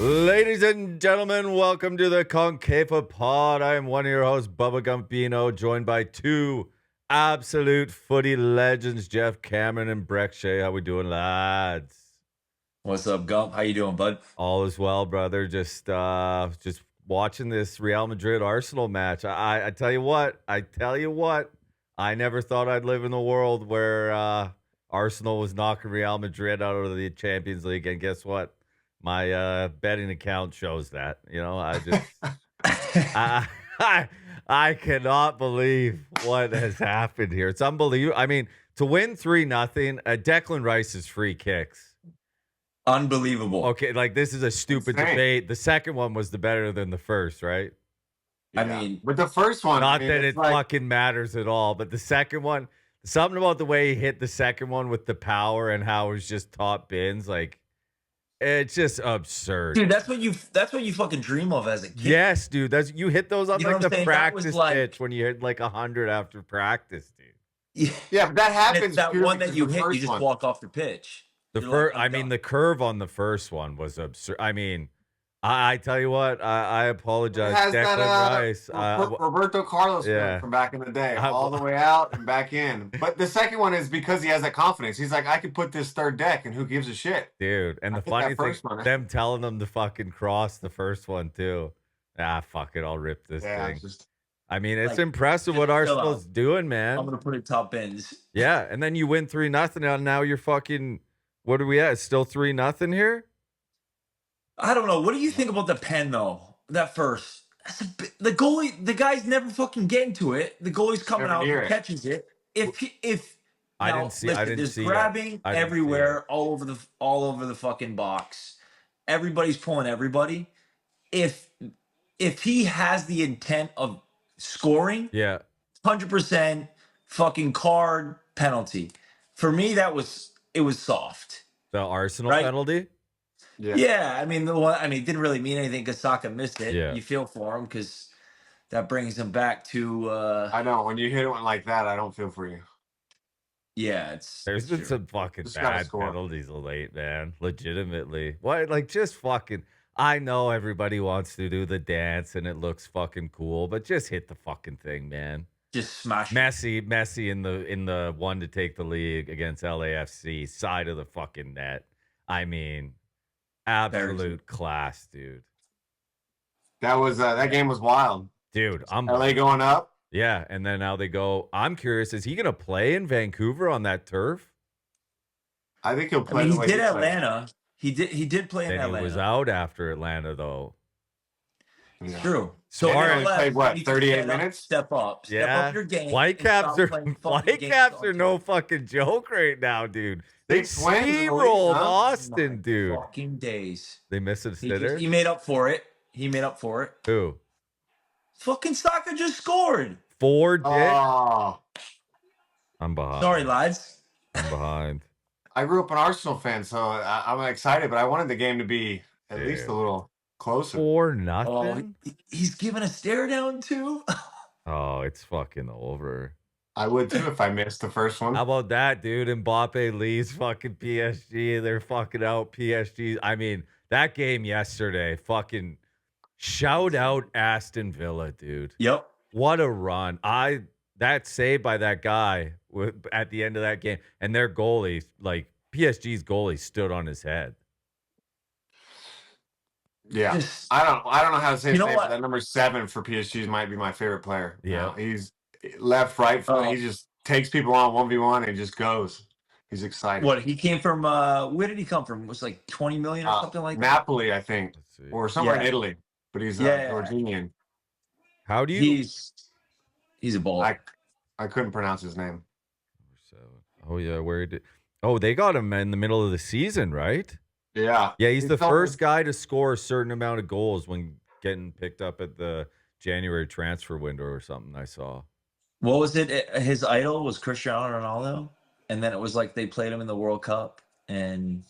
Ladies and gentlemen, welcome to the CONCAFA Pod. I am one of your hosts, Bubba Gumpino, joined by two absolute footy legends, Geoff Cameron and Brek Shea. How we doing, lads? What's up, Gump? How you doing, bud? All is well, brother. Just watching this Real Madrid Arsenal match. I tell you what, I never thought I'd live in a world where Arsenal was knocking Real Madrid out of the Champions League, and guess what? My betting account shows that. You know, I cannot believe what has happened here. It's unbelievable. I mean, to win 3-0, Declan Rice's free kicks. Unbelievable. Okay, like this is a stupid debate. The second one was the better than the first, right? I mean, but the first one, not that it fucking matters at all, but the second one, something about the way he hit the second one with the power and how it was just top bins, like it's just absurd. Dude, that's what you fucking dream of as a kid. Yes, dude. You hit those on You know like what I'm the saying? practice pitch when you hit like 100 after practice, dude. Yeah, but that happens. That one that you hit, you just one. walk off the pitch. The first, I mean, the curve on the first one was absurd. I mean, I tell you what, I apologize, Declan Rice, Roberto Carlos from back in the day, all the way out and back in. But the second one is because he has that confidence. He's like, I could put this third deck, and who gives a shit, dude? And the funny thing, them telling them to fucking cross the first one too. Fuck it, I'll rip this thing. I mean, it's impressive what Arsenal's doing, man. I'm gonna put it top ends. Yeah, and then you win 3-0, and now you're fucking. What are we at? It's still 3-0 here. I don't know. What do you think about the pen though? That first, the goalie, the guy's never fucking getting to it. The goalie's coming out and catches it. I didn't see. There's grabbing everywhere, all over the fucking box. Everybody's pulling everybody. If he has the intent of scoring, 100% fucking card penalty. For me, it was soft. The Arsenal penalty. Yeah, I mean it didn't really mean anything because Saka missed it. Yeah. You feel for him because that brings him back to. I know when you hit it like that, I don't feel for you. Yeah, there's been some fucking bad penalties late, man. Legitimately, what? Like just fucking. I know everybody wants to do the dance and it looks fucking cool, but just hit the fucking thing, man. Just smash Messi in the one to take the league against LAFC side of the fucking net. I mean, absolute class, dude. That was that game was wild, dude. LA going up. Yeah, and then now they go. I'm curious, is he gonna play in Vancouver on that turf? I think he'll play. He did Atlanta. He did play in Atlanta. He was out after Atlanta though. Yeah. True. So he played what? 38 minutes. Step up your game. Whitecaps are no fucking joke right now, dude. They steamrolled Austin, dude. Fucking days. They missed a sitter. He made up for it. Who? Fucking Soccer just scored. 4 did. Oh. I'm behind. Sorry, lads. I'm behind. I grew up an Arsenal fan, so I'm excited, but I wanted the game to be at least a little closer. 4-0. Oh, he's giving a stare down too. Oh, it's fucking over. I would too if I missed the first one. How about that, dude? Mbappe leaves fucking PSG. They're fucking out PSG. I mean, that game yesterday, fucking shout out Aston Villa, dude. Yep. What a run. That save by that guy at the end of that game, and their goalie, like PSG's goalie, stood on his head. Yeah, I don't know how to say his name, but that number 7 for PSG might be my favorite player. Yeah, he's left, right, front. He just takes people on 1v1 and just goes. He's excited. What, he came from? Where did he come from? It was like 20 million or something like that. Napoli, I think, or somewhere in Italy. But he's Jordanian. How do you? He's a baller. I couldn't pronounce his name. Oh yeah, where did? Oh, they got him in the middle of the season, right? Yeah. Yeah, he's the first guy to score a certain amount of goals when getting picked up at the January transfer window or something. I saw. What was it? His idol was Cristiano Ronaldo, and then it was like they played him in the World Cup, and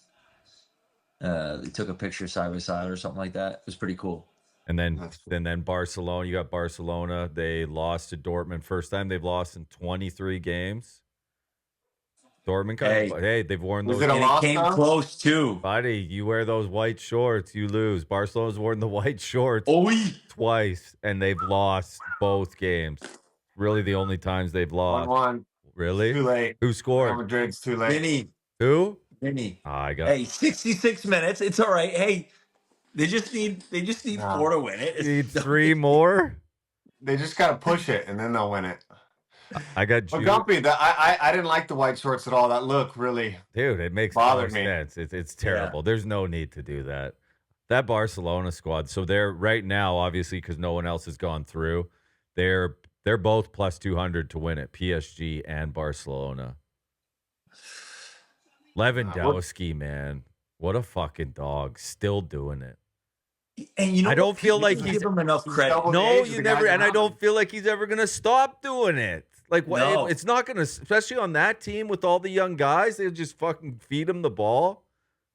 they took a picture side by side or something like that. It was pretty cool. And then Barcelona, you got Barcelona. They lost to Dortmund. First time they've lost in 23 games. Dortmund kind of, hey, they've worn those. Was it a loss, it came though? close too. Buddy, you wear those white shorts, you lose. Barcelona's worn the white shorts twice, and they've lost both games. Really, the only times they've lost. 1-1. Really? Too late. Who scored? Real Madrid's too late. Vinny. Who? Vinny. Oh, I got. Hey, 66 minutes. It's all right. Hey, they just need 4 to win it. Need 3 more. They just got to push it, and then they'll win it. I got. But Gumpy, I didn't like the white shorts at all. That look really, dude, it makes no sense. It's terrible. Yeah. There's no need to do that. That Barcelona squad. So they're right now, obviously, because no one else has gone through. They're both plus 200 to win it. PSG and Barcelona. Lewandowski, man, what a fucking dog! Still doing it. And I don't feel like he's give him enough credit. No, you never. And I don't feel like he's ever gonna stop doing it. Like, what? No. It's not gonna, especially on that team with all the young guys. They'll just fucking feed him the ball.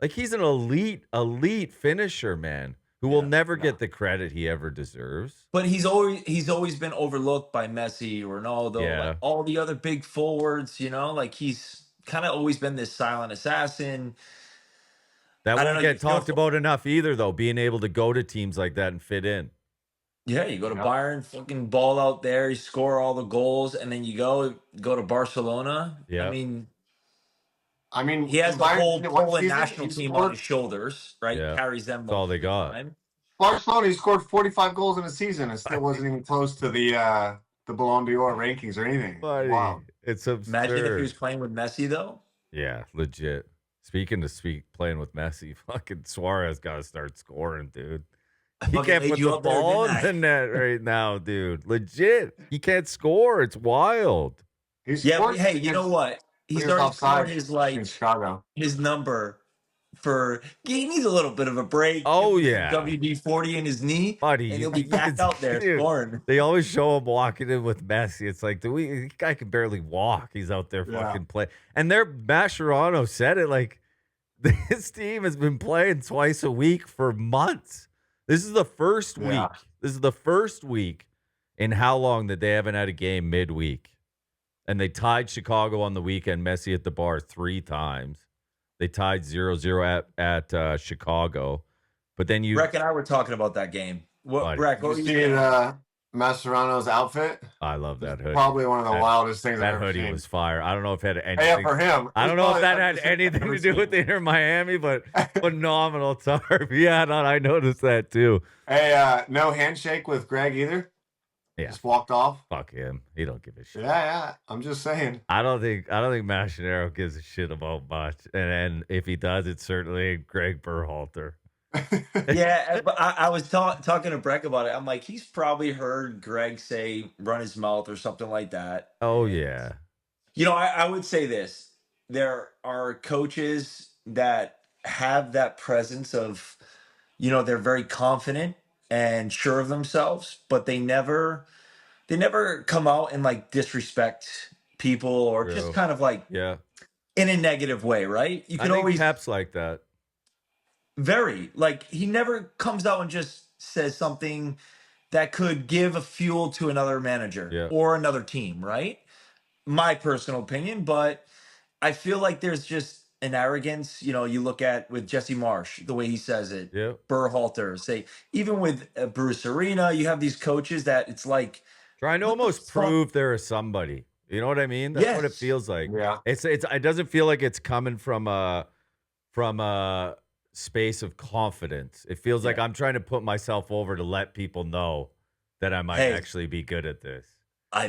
Like, he's an elite finisher, man, who will never get the credit he ever deserves. But he's always been overlooked by Messi, Ronaldo, like all the other big forwards. Like he's kind of always been this silent assassin. That won't get talked about enough either, though, being able to go to teams like that and fit in. Yeah, you go to Bayern, fucking ball out there, you score all the goals, and then you go to Barcelona. Yeah. I mean, he has the whole Poland national team on his shoulders, right? Yeah. Carries them. That's all they got. Barcelona, he scored 45 goals in a season and still wasn't even close to the Ballon d'Or rankings or anything. Buddy, wow. It's absurd. Imagine if he was playing with Messi, though. Yeah, legit. Playing with Messi, fucking Suarez got to start scoring, dude. He can't put the ball in the net right now, dude. Legit. He can't score. It's wild. Hey, you know what? He's already scored his number for. He needs a little bit of a break. Oh, yeah. WD-40 in his knee. Buddy, and he'll be back out there scoring. They always show him walking in with Messi. It's like, this guy can barely walk. He's out there fucking playing. And Mascherano said it, like, this team has been playing twice a week for months. This is the first week. This is the first week in how long that they haven't had a game midweek. And they tied Chicago on the weekend, Messi at the bar 3 times. They tied 0-0 at Chicago. But then Brek and I were talking about that game. Brek, what were you seeing Mascherano's outfit? I love that hoodie. Probably one of the wildest things I've ever seen. That hoodie was fire. I don't know if it had anything. For him. I don't know if that had anything to do with Inter Miami, but phenomenal tarp. Yeah, I noticed that too. Hey, no handshake with Greg either? Yeah. Just walked off. Fuck him. He don't give a shit. Yeah. I'm just saying. I don't think Mascherano gives a shit about much. And if he does, it's certainly Greg Berhalter. Yeah, but I was talking to Brek about it. I'm like, he's probably heard Greg say run his mouth or something like that. Oh, yeah. I would say this. There are coaches that have that presence of, they're very confident and sure of themselves, but they never come out and like disrespect people or just kind of like in a negative way, right? You can always Pep's like that. Very. Like, he never comes out and just says something that could give a fuel to another manager or another team, right? My personal opinion, but I feel like there's just an arrogance. You look at with Jesse Marsh, the way he says it, Berhalter, even with Bruce Arena, you have these coaches that it's like trying to almost prove there is somebody. You know what I mean? That's what it feels like. Yeah. It doesn't feel like it's coming from a space of confidence. It feels like I'm trying to put myself over to let people know that I might actually be good at this.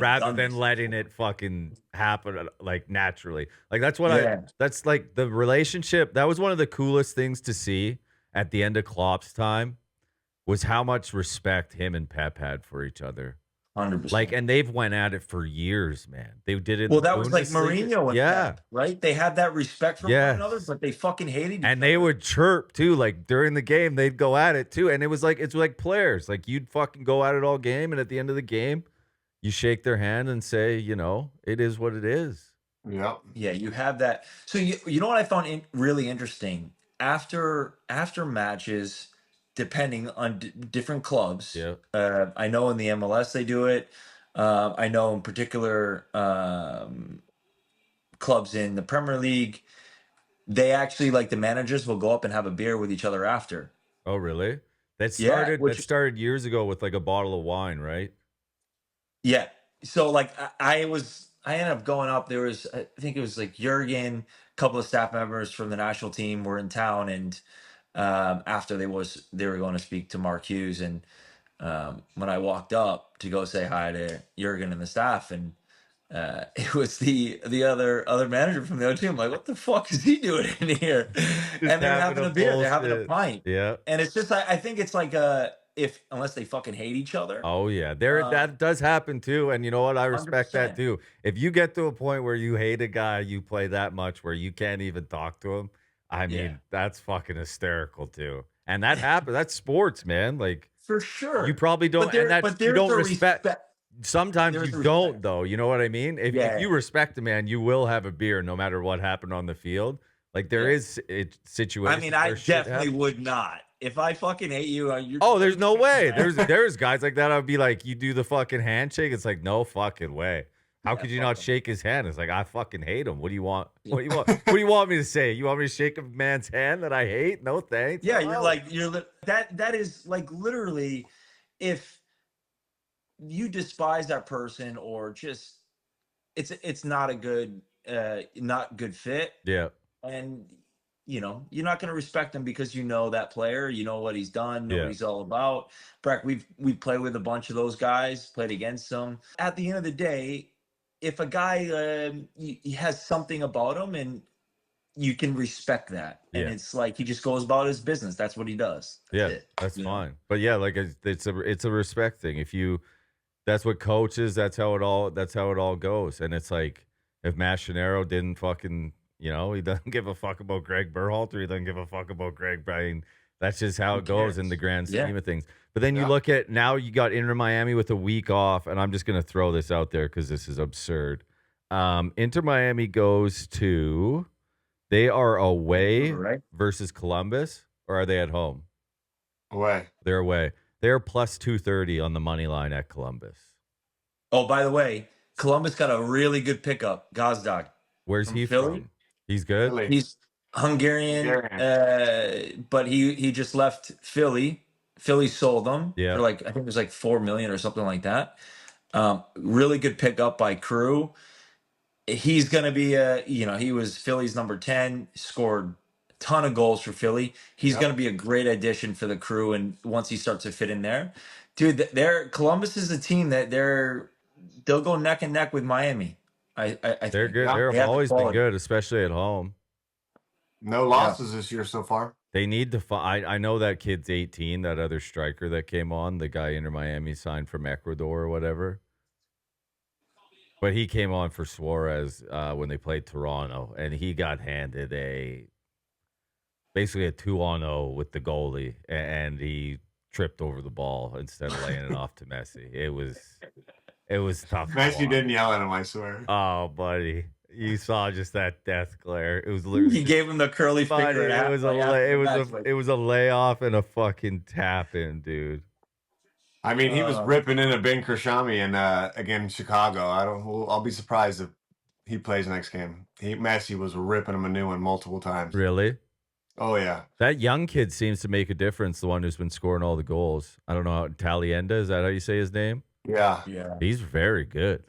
Rather than letting it fucking happen like naturally. Like that's what that's like the relationship. That was one of the coolest things to see at the end of Klopp's time was how much respect him and Pep had for each other. 100%. Like, and they've went at it for years, man. They did it. Well, that was like Mourinho and Pep, right? They had that respect for one another, but they fucking hated each other. And they would chirp too, like during the game, they'd go at it too. And it's like players, like you'd fucking go at it all game, and at the end of the game, you shake their hand and say, it is what it is. Yeah. Yeah, you have that. So you know what I found really interesting after matches. Depending on different clubs. I know in the MLS they do it. I know in particular clubs in the Premier League, they actually, like, the managers will go up and have a beer with each other after. Oh, really? That Yeah, started years ago with like a bottle of wine, right? yeah. So like I ended up going up. There was, I think it was like Jurgen, a couple of staff members from the national team were in town, and after they were going to speak to Mark Hughes, and when I walked up to go say hi to Jurgen and the staff, and it was the other manager from the other team. I'm like, what the fuck is he doing in here? Just And they're having having a a beer. They're having a bullshit. pint. Yeah. And it's just, I think it's like if unless they fucking hate each other. Oh yeah, that does happen too, and you know what? I respect that 100%. too. If you get to a point where you hate a guy you play that much where you can't even talk to him, I mean, Yeah. that's fucking hysterical too. And that happens. That's sports, man. Like For sure. you probably don't, and that you there's don't a respect. Sometimes There's you a don't, respect. though. You know what I mean? If Yeah. you respect a man, you will have a beer no matter what happened on the field. Like there is situations. I mean, I where shit definitely happens. would not. If I fucking hate you, you're Oh, there's no way. There's guys like that. I'd be like, you do the fucking handshake. It's like, no fucking way. How could you not shake his hand? It's like, I fucking hate him. What do you want? What do you want? What do you want me to say? You want me to shake a man's hand that I hate? No thanks. Yeah, I'm out. that is like literally, if you despise that person or just it's not a good not good fit, Yeah. and you're not going to respect him because you know that player, you know what he's done, know what Yeah. he's all about. Breck, we played with a bunch of those guys, played against them. At the end of the day, if a guy he has something about him, and you can respect that, and Yeah. it's like he just goes about his business. That's what he does. That's it. That's fine. But yeah, like it's a respect thing. If you, that's what coaches. That's how it all goes. And it's like if Machinero didn't fucking, he doesn't give a fuck about Greg Berhalter. He doesn't give a fuck about Greg Bruyne. That's just how it goes in the grand scheme of things. But then you look at now you got Inter Miami with a week off, and I'm just gonna throw this out there because this is absurd. Inter Miami goes to. They are away versus Columbus, or are they at home? Away. They're away. They're plus 230 on the money line at Columbus. Oh, by the way, Columbus got a really good pickup, Gazdag. Where's he from? He's good? Philly. He's Hungarian. But he just left Philly. Philly sold him for I think it was like $4 million or something like that. Really good pickup by Crew. He's going to be he was Philly's number 10, scored a ton of goals for Philly. He's going to be a great addition for the Crew, and once he starts to fit in there, dude, Columbus is a team that they'll go neck and neck with Miami. I they're think. good. Yeah. They've always been good, especially at home. No losses this year so far. They need to find. I know that kid's 18. That other striker that came on, the guy Inter Miami signed from Ecuador or whatever. But he came on for Suarez when they played Toronto, and he got handed basically a 2-on-0 with the goalie, and he tripped over the ball instead of laying it off to Messi. It was tough. Messi didn't yell at him, I swear. Oh, buddy, you saw just that death glare. It was literally he gave him the curly finger. It was a layoff and a fucking tap in, dude. I mean, he was ripping into Ben Krishami and again Chicago. I'll be surprised if he plays next game. Messi was ripping him a new one multiple times. Really? Oh yeah. That young kid seems to make a difference. The one who's been scoring all the goals. I don't know how Talienda, is that how you say his name? Yeah. He's very good.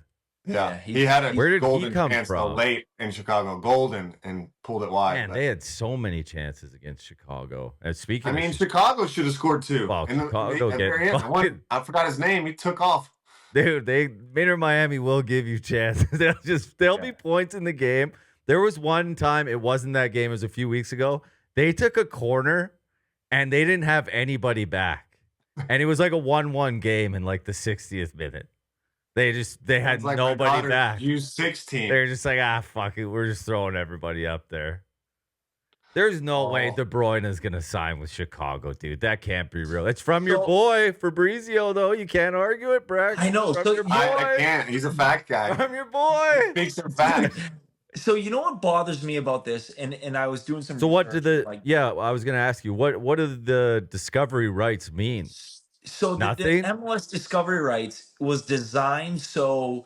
Yeah, he had a where did golden he come chance from? Late in Chicago, golden, and pulled it wide. Man, they had so many chances against Chicago. And speaking, Chicago should have scored too. Well, Chicago I forgot his name. He took off. Dude, Inter Miami will give you chances. There'll be points in the game. There was one time, it wasn't that game, it was a few weeks ago. They took a corner and they didn't have anybody back, and it was like a 1-1 game in like the 60th minute. They had like nobody back. U16. They're just like, fuck it. We're just throwing everybody up there. There's no way De Bruyne is going to sign with Chicago, dude. That can't be real. It's from your boy, Fabrizio, though. You can't argue it, Brek. I know. From your boy. I can't. He's a fact guy. From your boy. He speaks in fact. So you know what bothers me about this, and I was doing some. So what did I was going to ask you, what do the discovery rights mean? So the MLS discovery rights was designed so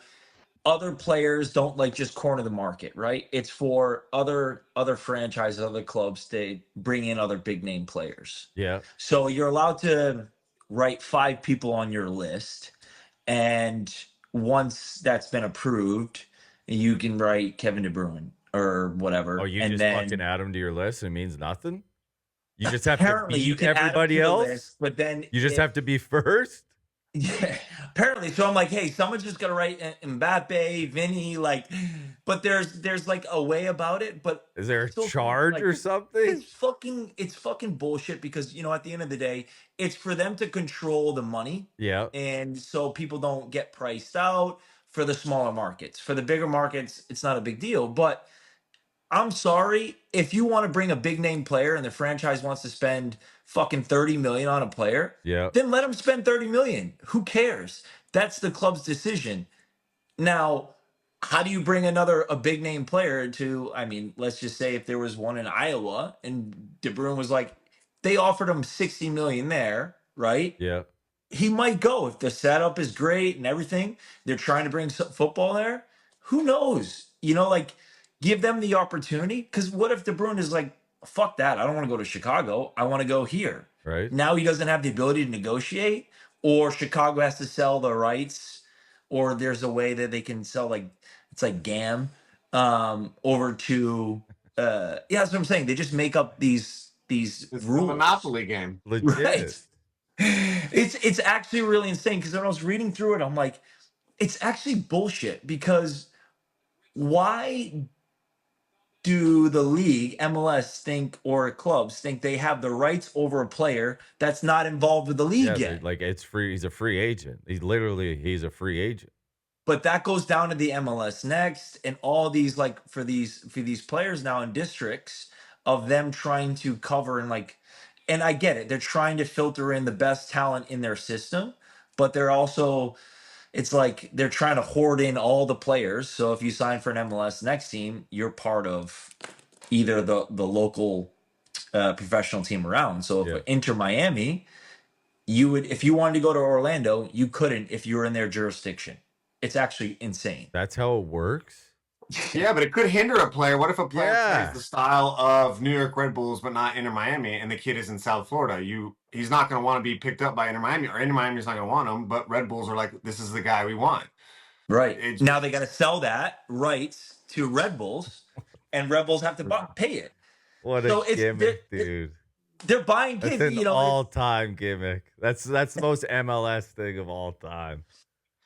other players don't like just corner the market, right? It's for other franchises, other clubs to bring in other big name players. Yeah. So you're allowed to write 5 people on your list, and once that's been approved, you can write Kevin De Bruyne or whatever. Oh, you and just then fucking add them to your list. It means nothing. You just have to apparently you beat can add them everybody to the else. list, but then You just have to be first. Yeah, apparently. So I'm like, hey, someone's just gonna write Mbappe, Vinny, like, but there's like a way about it. But Is there a still, charge like, or something? it's fucking bullshit because at the end of the day, it's for them to control the money, Yeah. and so people don't get priced out for the smaller markets. For the bigger markets, it's not a big deal, but I'm sorry, if you want to bring a big name player and the franchise wants to spend fucking 30 million on a player, Yeah. then let them spend 30 million. Who cares? That's the club's decision. Now, how do you bring a big name player to, I mean, let's just say if there was one in Iowa and De Bruyne was like, they offered him 60 million there, right? Yeah. He might go if the setup is great and everything. They're trying to bring some football there. Who knows? Like, give them the opportunity. Because what if De Bruyne is like, fuck that. I don't want to go to Chicago. I want to go here. Right. Now he doesn't have the ability to negotiate, or Chicago has to sell the rights, or there's a way that they can sell, like, it's like GAM over to yeah, that's what I'm saying. They just make up these It's rules. a Monopoly game. Legit. Right. It's actually really insane because when I was reading through it, I'm like, it's actually bullshit because why do the league, MLS think, or clubs think they have the rights over a player that's not involved with the league Yeah, yet? like it's free. He's a free agent. He's a free agent. But that goes down to the MLS next, and all these, like, for these players now in districts of them trying to cover and I get it, they're trying to filter in the best talent in their system, but they're also, it's like they're trying to hoard in all the players. So if you sign for an MLS next team, you're part of either the local professional team around. So if Yeah. Inter Miami, you would, if you wanted to go to Orlando, you couldn't if you were in their jurisdiction. It's actually insane. That's how it works. Yeah, but it could hinder a player. What if a player Yeah. plays the style of New York Red Bulls but not Inter Miami, and the kid is in South Florida? He's not going to want to be picked up by Inter Miami, or Inter Miami's not going to want him, but Red Bulls are like, this is the guy we want. Right. Now they got to sell that rights to Red Bulls, and Red Bulls have to pay it. What So a gimmick, dude. They're buying That's kids, an all-time gimmick. That's the most MLS thing of all time.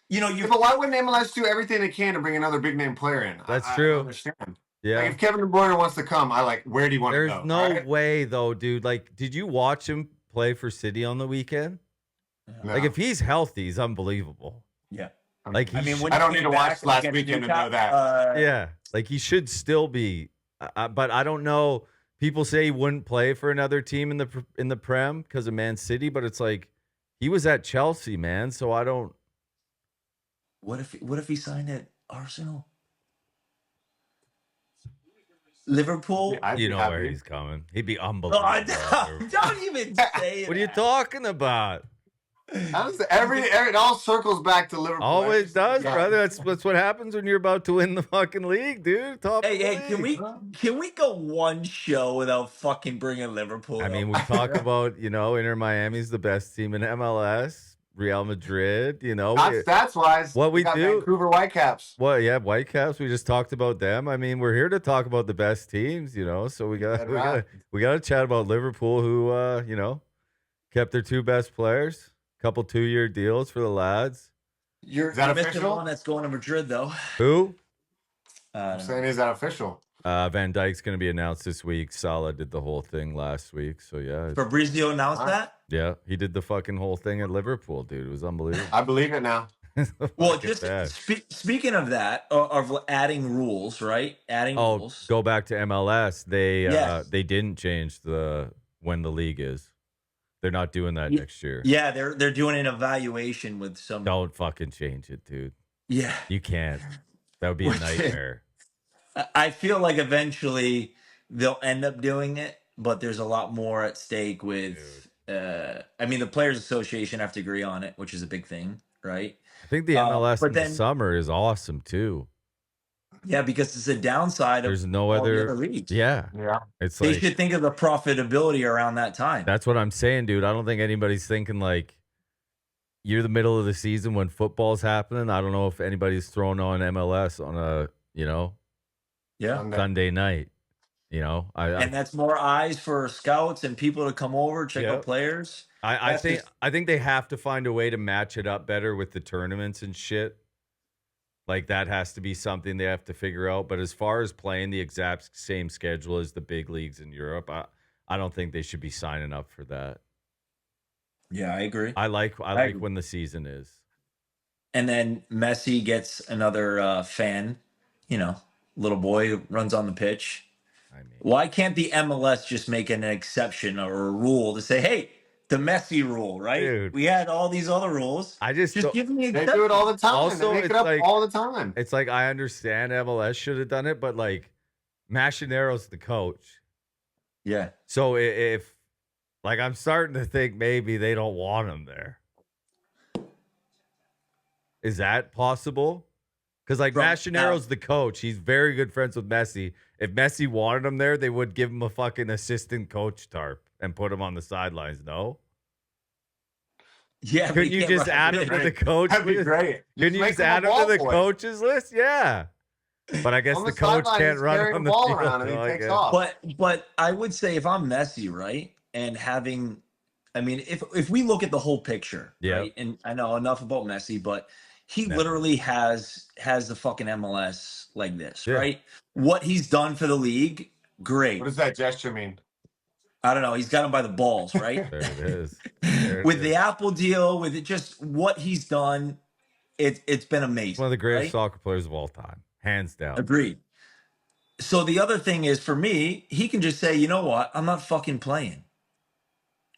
But why wouldn't MLS do everything they can to bring another big name player in? That's true. I understand. Yeah. Like if Kevin De Bruyne wants to come, where do you want to go? There's no way though, dude. Like, did you watch him play for City on the weekend? No. Like, if he's healthy, he's unbelievable. Yeah. Like, I don't need to watch last weekend to know that. Yeah. Like, he should still be. But I don't know. People say he wouldn't play for another team in the Prem because of Man City, but it's like he was at Chelsea, man. So I don't. What if he signed at Arsenal? Liverpool? You know where he's coming. He'd be unbelievable. Don't even say it. What are you talking about? It all circles back to Liverpool. Always does, brother. That's what happens when you're about to win the fucking league, dude. Hey, can we go one show without fucking bringing Liverpool? I mean, we talk about, Inter Miami's the best team in MLS. Real Madrid, Not stats-wise. What we do. Vancouver Whitecaps. Well, yeah, Whitecaps. We just talked about them. I mean, we're here to talk about the best teams, so we got to chat about Liverpool, who kept their 2 best players. Couple 2-year deals for the lads. Is that official? One that's going to Madrid, though. Who? I'm saying, is that official? Van Dijk's going to be announced this week. Salah did the whole thing last week, so yeah. Fabrizio announced that? Yeah, he did the fucking whole thing at Liverpool, dude. It was unbelievable. I believe it now. Well, just speaking of that, of adding rules, right? Rules. Go back to MLS. They didn't change when the league is. They're not doing that next year. Yeah, they're doing an evaluation with some. Don't fucking change it, dude. Yeah, you can't. That would be a nightmare. I feel like eventually they'll end up doing it, but there's a lot more at stake with. I mean, the Players Association have to agree on it, which is a big thing, right? I think the MLS But in the then, summer is awesome too. yeah, because it's a downside of There's no all the other. other leagues. Yeah. Yeah. It's They like, should think of the profitability around that time. that's what I'm saying, dude. I don't think anybody's thinking like you're the middle of the season when football's happening. I don't know if anybody's throwing on MLS on a, Yeah. Sunday night. And that's more eyes for scouts and people to come over, check out players. I think they have to find a way to match it up better with the tournaments and shit. Like that has to be something they have to figure out. But as far as playing the exact same schedule as the big leagues in Europe, I don't think they should be signing up for that. Yeah, I agree. I like agree. when the season is. And then Messi gets another fan, little boy who runs on the pitch. I mean, why can't the MLS just make an exception or a rule to say, hey, the Messi rule, right? dude, We had all these other rules. I just give me They do it all the time. Also, they make it up all the time. It's like I understand MLS should have done it, but like Machinero's the coach. Yeah. So if like I'm starting to think maybe they don't want him there. Is that possible? Because like Machinero's the coach. He's very good friends with Messi. If Messi wanted him there, they would give him a fucking assistant coach tarp and put him on the sidelines, no? Yeah. Couldn't you just add him to the coach That'd be list? great. Couldn't you just add him to the coaches list? Yeah. But I guess the coach can't run on the ball field. around and he takes off. But I would say if I'm Messi, right, and having, I mean, if we look at the whole picture, right, and I know enough about Messi, but he literally has the fucking MLS like this, right? What he's done for the league, great. What does that gesture mean? I don't know. He's got him by the balls, right? There it is. With the Apple deal, with just what he's done, it's been amazing. One of the greatest soccer players of all time, hands down. Agreed. So the other thing is, for me, he can just say, you know what? I'm not fucking playing.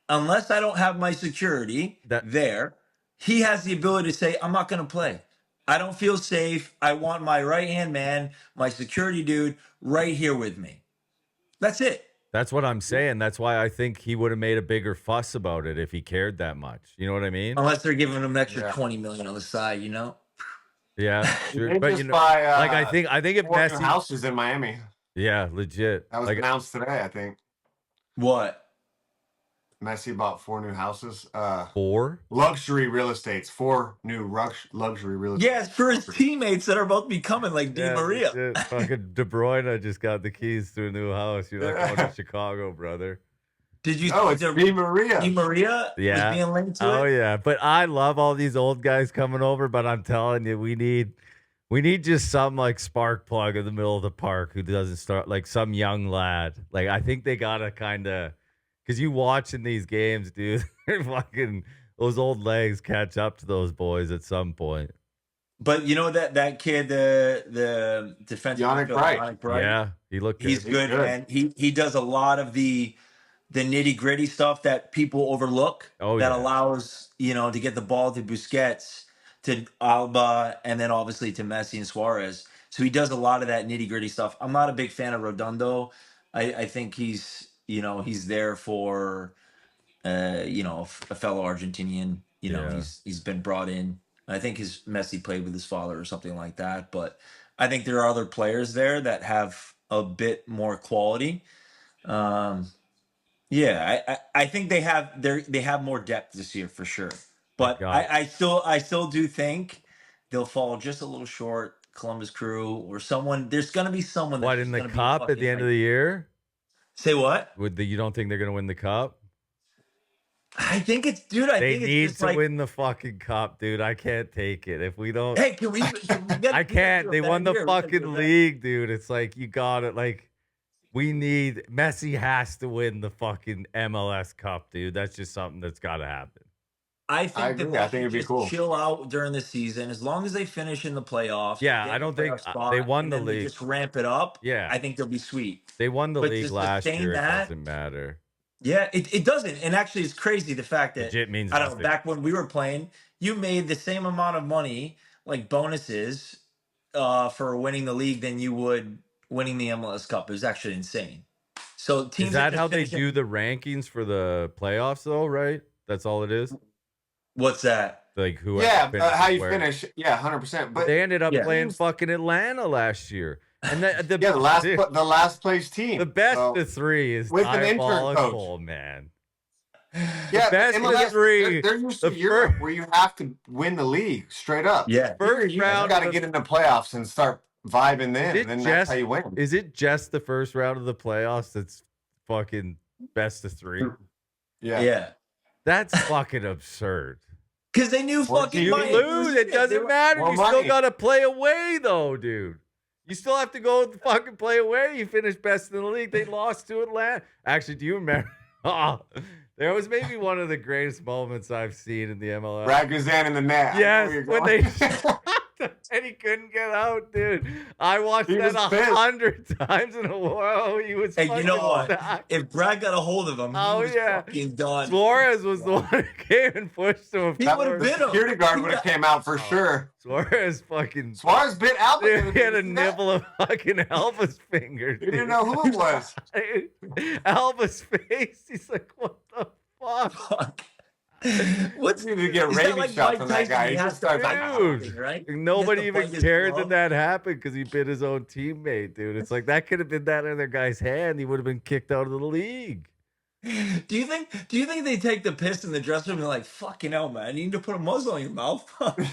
Unless I don't have my security there, he has the ability to say, I'm not going to play. I don't feel safe. I want my right-hand man, my security dude, right here with me. That's it. That's what I'm saying. That's why I think he would have made a bigger fuss about it if he cared that much. You know what I mean? Unless they're giving him an extra 20 million on the side, Yeah, sure. But I think if Messi houses in Miami. Yeah, legit. That was announced today, I think. What? Messi bought 4 new houses. 4 luxury real estates. 4 new luxury real estates. Yeah, it's for his teammates that are about to be coming, like Di Maria. Legit. Fucking De Bruyne just got the keys to a new house. You're not going to Chicago, brother. Did you? Oh, it's Di Maria. Di Maria was being linked to it. Oh yeah, but I love all these old guys coming over. But I'm telling you, we need just some like spark plug in the middle of the park who doesn't start like some young lad. Like I think they gotta kind of, because you watching these games, dude, fucking those old legs catch up to those boys at some point. But you know that kid, the defensive Yannick Bright. Yeah, He's good, man. He does a lot of the nitty gritty stuff that people overlook. Allows to get the ball to Busquets, to Alba, and then obviously to Messi and Suarez. So he does a lot of that nitty gritty stuff. I'm not a big fan of Redondo. I think he's there for a fellow Argentinian. He's been brought in. I think his Messi played with his father or something like that. But I think there are other players there that have a bit more quality. Yeah, I think they have more depth this year for sure. But I still do think they'll fall just a little short. Columbus Crew or someone. There's gonna be someone. What in the cup at the end of the year? Say what? You don't think they're gonna win the cup? I think it's, dude. They need to win the fucking cup, dude. I can't take it if we don't. Hey, can we get? I can't. They won the fucking league, dude. It's like you got it. Like we need Messi has to win the fucking MLS Cup, dude. That's just something that's got to happen. I think it'd be cool. Chill out during the season as long as they finish in the playoffs. Yeah, I don't think they won the league. Just ramp it up. Yeah, I think they'll be sweet. They won the league last year. It doesn't matter. Yeah, it doesn't. And actually, it's crazy the fact that legit means I don't know. Back when we were playing, you made the same amount of money, like bonuses, for winning the league than you would winning the MLS Cup. It was actually insane. So teams. Is that how they do the rankings for the playoffs, though? Right? That's all it is. What's that? like whoever. Yeah, how you where. finish. Yeah, 100%. But they ended up playing teams, fucking Atlanta last year, and the last place team. The best so, of three is with an intern diabolical, coach. man. Yeah, best MLS, of three. They're used to Europe where you have to win the league straight up. Yeah, first you round. Got to get in the playoffs and start vibing then, and then that's how you win. Is it just the first round of the playoffs that's fucking best of three? Yeah. That's fucking absurd. Because they knew fucking you lose. It doesn't matter. You still got to play away, though, dude. You still have to go fucking play away. You finished best in the league. They lost to Atlanta. Actually, do you remember? There was maybe one of the greatest moments I've seen in the MLS. Brad Guzan in the net. Yes, when they and he couldn't get out, dude. I watched that 100 times in a row. He was. Hey, you know what? Sad. If Brad got a hold of him, he was fucking done. Suarez was the one who came and pushed him. He would have bit him. Security guard would have came out for sure. Suarez bit Albert. He had a nibble of fucking Alba's finger. You didn't know who it was. Alba's face. He's like, what the fuck? What's he to get rabies shot from that guy? He just starts dude, right? Nobody even cared that happened because he bit his own teammate, dude. It's like that could have been that other guy's hand. He would have been kicked out of the league. Do you think they take the piss in the dressing room and they're like, fucking hell, man, you need to put a muzzle on your mouth?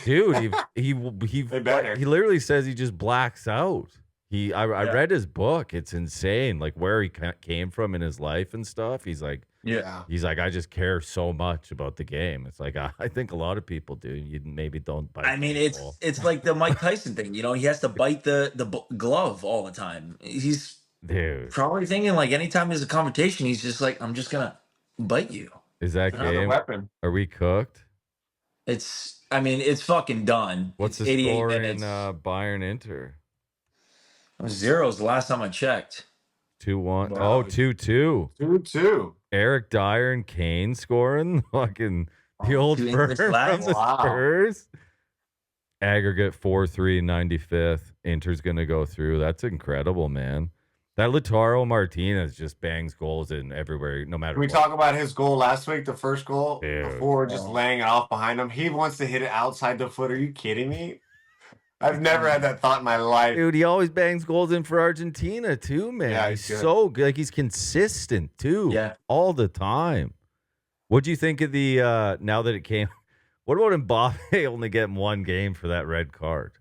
Dude, he literally says he just blacks out. I read his book. It's insane, like where he came from in his life and stuff. He's like, he's like, I just care so much about the game. It's like I think a lot of people do. You maybe don't bite. I mean, it's like the Mike Tyson thing. You know, he has to bite the glove all the time. He's probably thinking like anytime there's a confrontation, he's just like, I'm just gonna bite you. Is that game? Weapon. Are we cooked? It's fucking done. What's the score in Bayern Inter? 0's the last time I checked. 2-1. Wow. Oh, 2-2. 2-2. Eric Dyer and Kane scoring. Fucking the old firm from the Spurs. Aggregate 4-3, 95th. Inter's going to go through. That's incredible, man. That Lautaro Martinez just bangs goals in everywhere, no matter what. Can we talk about his goal last week, the first goal? Before just laying it off behind him. He wants to hit it outside the foot. Are you kidding me? I've never had that thought in my life. Dude, he always bangs goals in for Argentina, too, man. Yeah, he's so good. Like, he's consistent, too. Yeah. All the time. What'd you think of the, now that it came, what about Mbappe only getting one game for that red card?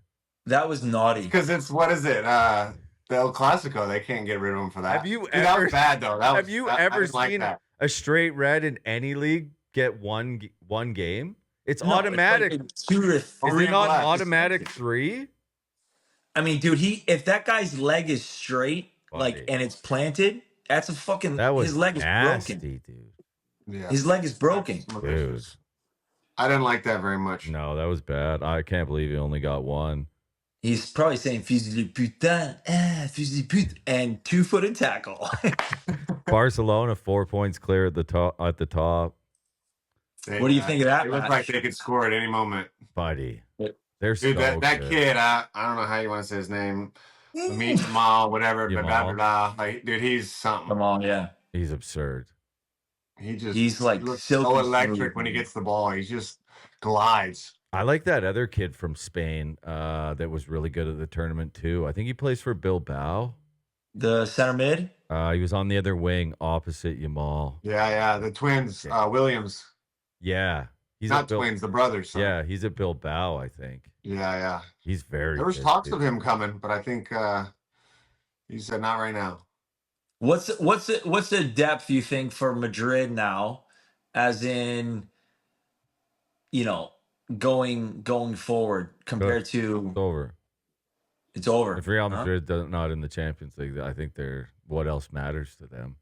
That was naughty. Because it's, what is it? The El Clasico. They can't get rid of him for that. That was bad, though. Have you ever seen a straight red in any league get one game? It's automatic. It's like 2 to 3. Is it not automatic 3? I mean, dude, if that guy's leg is straight, and it's planted, that's a fucking. His leg nasty, is broken, dude. Yeah. His leg is broken. Dude. I didn't like that very much. No, that was bad. I can't believe he only got one. He's probably saying fusil de putain, fusil de pute, and 2-footed tackle. Barcelona 4 points clear at the top. What do you think of that? It looked like they could score at any moment, buddy. Dude, so that good. kid. I don't know how you want to say his name. Jamal, whatever. Like, dude, he's something. Jamal, yeah. He's absurd. He's like so electric when he gets the ball. He just glides. I like that other kid from Spain that was really good at the tournament too. I think he plays for Bilbao. The center mid? He was on the other wing opposite Jamal. Yeah. The twins, Williams. Yeah. He's not twins, the brothers. So. Yeah, he's at Bilbao, I think. Yeah. He's very There was talks of him coming, but I think he said not right now. What's the depth you think for Madrid now, as in, going forward compared to it's over. It's over. If Real Madrid not in the Champions League, I think what else matters to them?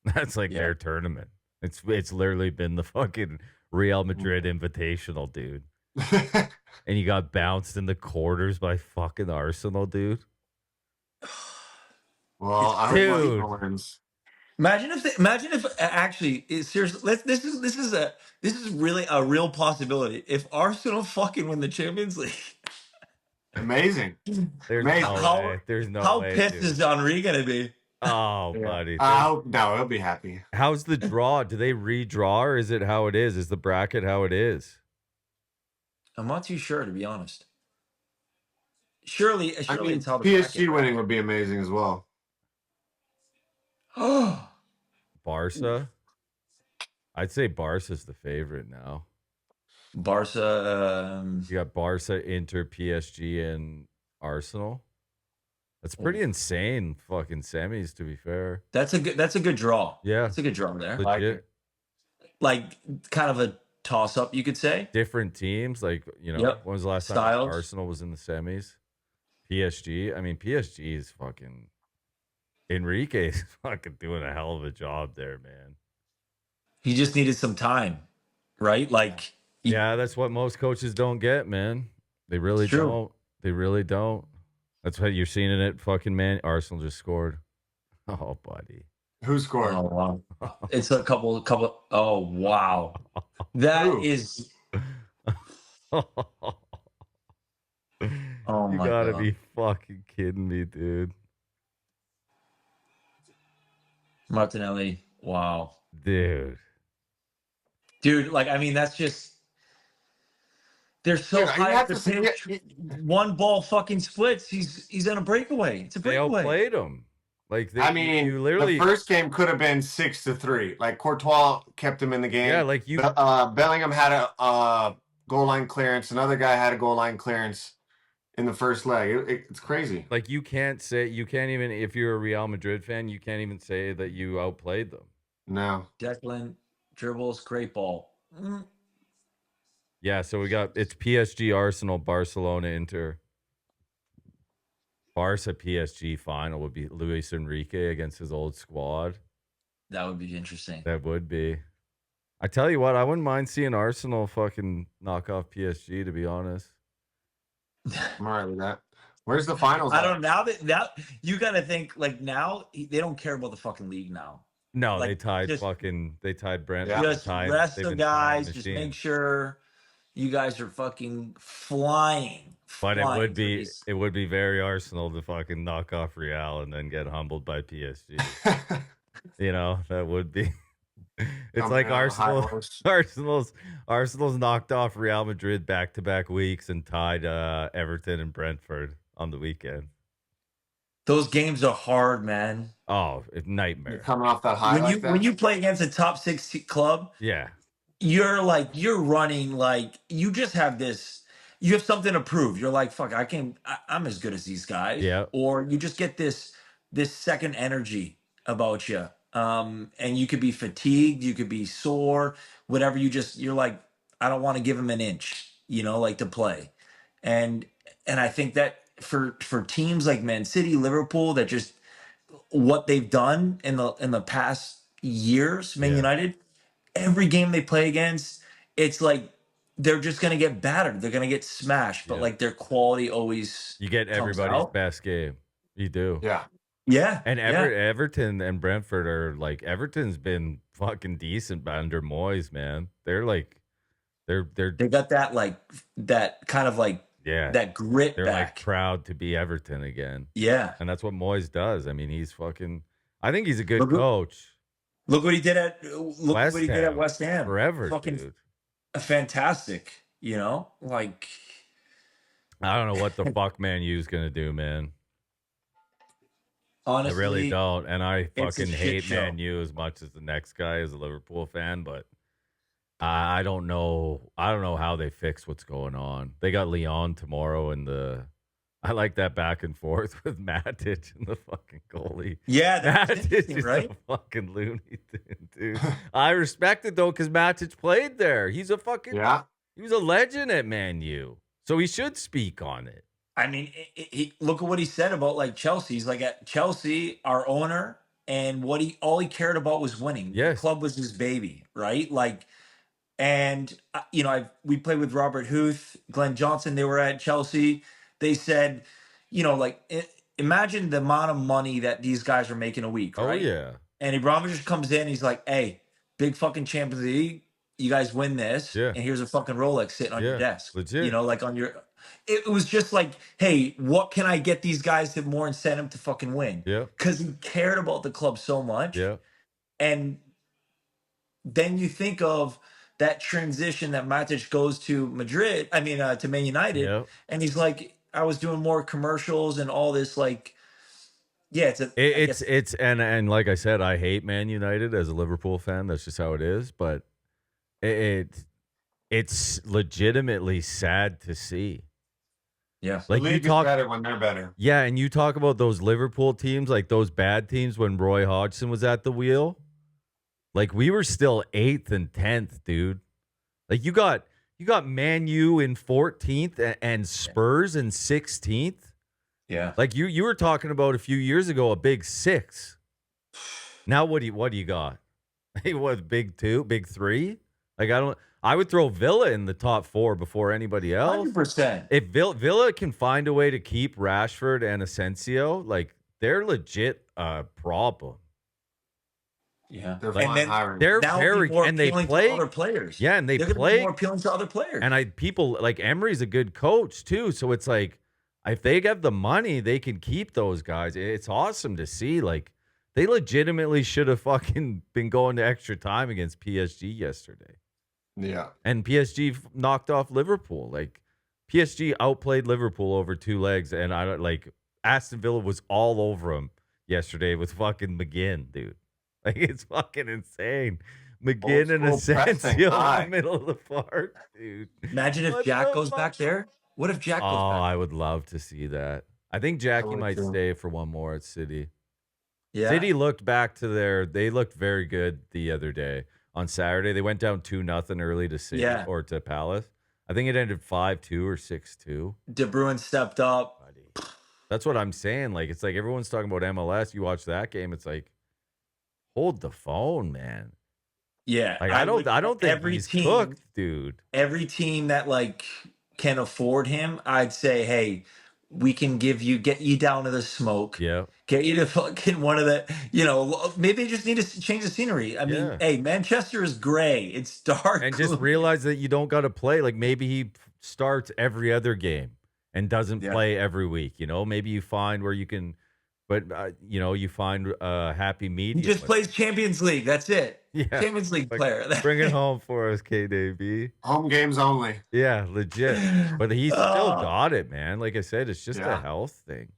That's like their tournament. It's literally been the fucking Real Madrid Invitational, dude. And you got bounced in the quarters by fucking Arsenal, dude. Well, I don't know wins. Imagine if actually seriously, this is really a real possibility. If Arsenal fucking win the Champions League. Amazing. There's no way. There's no how way. Pissed is Henri gonna be? Oh, buddy. No, he'll be happy. How's the draw? Do they redraw, or is it how it is? Is the bracket how it is? I'm not too sure, to be honest. Surely it's how the PSG bracket. winning would be amazing as well. Oh, Barca. I'd say Barca's the favorite now. Barca. You got Barca, Inter, PSG, and Arsenal. That's pretty insane. Fucking semis, to be fair. That's a good draw. Yeah, that's a good draw there. legit. Like kind of a toss up, you could say. Different teams, like Yep. when was the last time Styles. Arsenal was in the semis? PSG. I mean, PSG is fucking. Enrique's fucking doing a hell of a job there, man. He just needed some time, right? Like, Yeah, that's what most coaches don't get, man. They really don't. They really don't. That's what you're seeing in it. Fucking man, Arsenal just scored. Oh, buddy. Who scored? Oh, wow. It's a couple. Oh, wow. That is. Oh You my gotta God. be fucking kidding me, dude. Martinelli. Wow. Dude. Like, I mean, that's just. They're so high up the pitch. One ball fucking splits. He's in a breakaway. It's a breakaway. They outplayed him. Like you literally. The first game could have been 6-3. Like Courtois kept him in the game. Yeah, like you. Bellingham had a goal line clearance. Another guy had a goal line clearance in the first leg. It's crazy. Like you can't even, if you're a Real Madrid fan, you can't even say that you outplayed them. No. Declan dribbles, great ball. Yeah, so it's PSG, Arsenal, Barcelona, Inter. Barca PSG final would be Luis Enrique against his old squad. That would be interesting. That would be. I tell you what, I wouldn't mind seeing Arsenal fucking knock off PSG, to be honest. I'm all right with that. Where's the finals? I don't know. Now you got to think, like, now they don't care about the fucking league now. No, like, they tied Brent. Yeah. Just rest the guys. Just make sure you guys are fucking flying. But it would be very Arsenal to fucking knock off Real and then get humbled by PSG. That would be. It's like Arsenal's knocked off Real Madrid back-to-back weeks and tied Everton and Brentford on the weekend. Those games are hard, man. Oh, nightmare. You're coming off that high when you play against a top 6 club, yeah, you're running like you just have this. You have something to prove. You're like, fuck, I'm as good as these guys. Yeah. Or you just get this second energy about you. And you could be fatigued, you could be sore, whatever. You're like, I don't want to give him an inch, like to play. And I think that for teams like Man City, Liverpool, that just what they've done in the past years, Man United, every game they play against, it's like they're just gonna get battered. They're gonna get smashed, but like their quality always. You get everybody's best game. You do. Yeah. Yeah. And Everton and Brentford are like, Everton's been fucking decent under Moyes, man. They're like, they got that kind of like that grit. They're back. Like proud to be Everton again. Yeah. And that's what Moyes does. I mean, I think he's a good coach. Look what he did at West Ham. Forever, fucking dude. Fantastic. Like I don't know what the fuck Man U's gonna do, man. Honestly, I really don't. And I fucking hate Man U as much as the next guy as a Liverpool fan, but I don't know. I don't know how they fix what's going on. They got Leon tomorrow, and I like that back and forth with Matic and the fucking goalie. Yeah, Matic is right? A fucking Looney Tune, dude. I respect it though, because Matic played there. He's a fucking He was a legend at Man U, so he should speak on it. I mean, look at what he said about like Chelsea. He's like, at Chelsea, our owner, and all he cared about was winning. Yes. The club was his baby, right? Like, and we played with Robert Huth, Glenn Johnson. They were at Chelsea. They said, imagine the amount of money that these guys are making a week, right? Oh yeah. And Abramovich comes in, he's like, "Hey, big fucking Champions League, you guys win this, and here's a fucking Rolex sitting on your desk, legit. Like on your." It was just like, "Hey, what can I get these guys to more incentive to fucking win?" Yeah, because he cared about the club so much. Yeah, and then you think of that transition that Matic goes to Madrid, to Man United, Yep. and he's like, I was doing more commercials and all this, like, yeah, and like I said, I hate Man United as a Liverpool fan. That's just how it is. But it's legitimately sad to see. Yeah. Like the league is better when they're better. Yeah, and you talk about those Liverpool teams, like those bad teams when Roy Hodgson was at the wheel. Like we were still 8th and 10th, dude. Like you got Man U in 14th and Spurs in 16th. Yeah. Like you were talking about a few years ago, a big 6. Now what do you got? Hey, what, big 2, big 3? Like I would throw Villa in the top 4 before anybody else. 100%. If Villa can find a way to keep Rashford and Asensio, like they're legit a problem. Yeah, they're hiring. They're very more and they appealing play to other players. Yeah, and they're play more appealing to other players. And people like Emery's a good coach too, so it's like if they get the money, they can keep those guys. It's awesome to see. Like they legitimately should have fucking been going to extra time against PSG yesterday. Yeah. And PSG knocked off Liverpool. Like PSG outplayed Liverpool over 2 legs, and Aston Villa was all over them yesterday with fucking McGinn, dude. Like it's fucking insane. McGinn and Asensio in the middle of the park, dude. Imagine if Jack goes back there. What if Jack goes back? Oh, I would love to see that. I think Jackie might stay for one more at City. Yeah. City looked back to they looked very good the other day. On Saturday, they went down 2-0 early to City or to Palace. I think it ended 5-2 or 6-2. De Bruyne stepped up. That's what I'm saying. Like it's like everyone's talking about MLS. You watch that game, it's like hold the phone, man. Yeah, like I don't think he's cooked, dude. Every team that like can afford him, I'd say, hey, we can get you down to the smoke. Yeah. Get you to fucking one of the, maybe you just need to change the scenery. I mean, hey, Manchester is gray. It's dark. And just realize that you don't got to play. Like maybe he starts every other game and doesn't play every week. Maybe you find where you can, but you find a happy medium. He just plays Champions League. That's it. Yeah. Champions League player. Bring it home for us, KDB. Home games only. Yeah, legit. But he's still got it, man. Like I said, it's just a health thing.